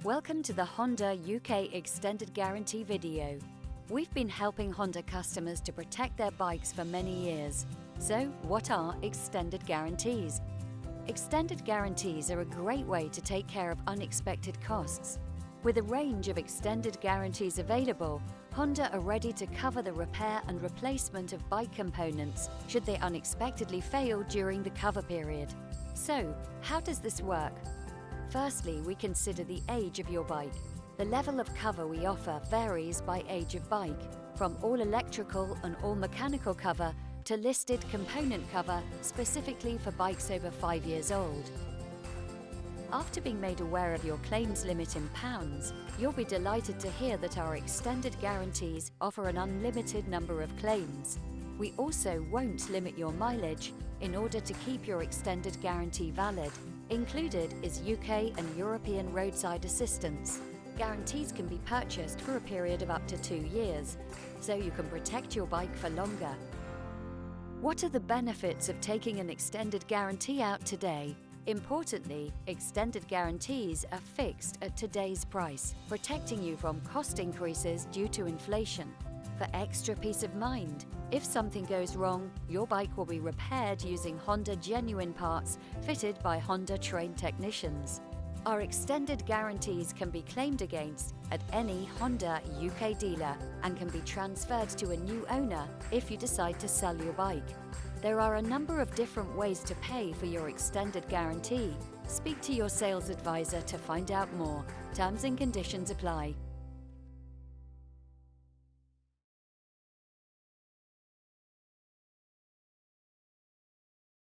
Welcome to the Honda UK Extended Guarantee video. We've been helping Honda customers to protect their bikes for many years. So, what are extended guarantees? Extended guarantees are a great way to take care of unexpected costs. With a range of extended guarantees available, Honda are ready to cover the repair and replacement of bike components should they unexpectedly fail during the cover period. So, how does this work? Firstly, we consider the age of your bike. The level of cover we offer varies by age of bike, from all electrical and all mechanical cover to listed component cover specifically for bikes over 5 years old. After being made aware of your claims limit in pounds, you'll be delighted to hear that our extended guarantees offer an unlimited number of claims. We also won't limit your mileage in order to keep your extended guarantee valid. Included is UK and European roadside assistance. Guarantees can be purchased for a period of up to 2 years, so you can protect your bike for longer. What are the benefits of taking an extended guarantee out today? Importantly, extended guarantees are fixed at today's price, protecting you from cost increases due to inflation. For extra peace of mind, if something goes wrong, your bike will be repaired using Honda genuine parts fitted by Honda trained technicians. Our extended guarantees can be claimed against at any Honda UK dealer and can be transferred to a new owner if you decide to sell your bike. There are a number of different ways to pay for your extended guarantee. Speak to your sales advisor to find out more. Terms and conditions apply.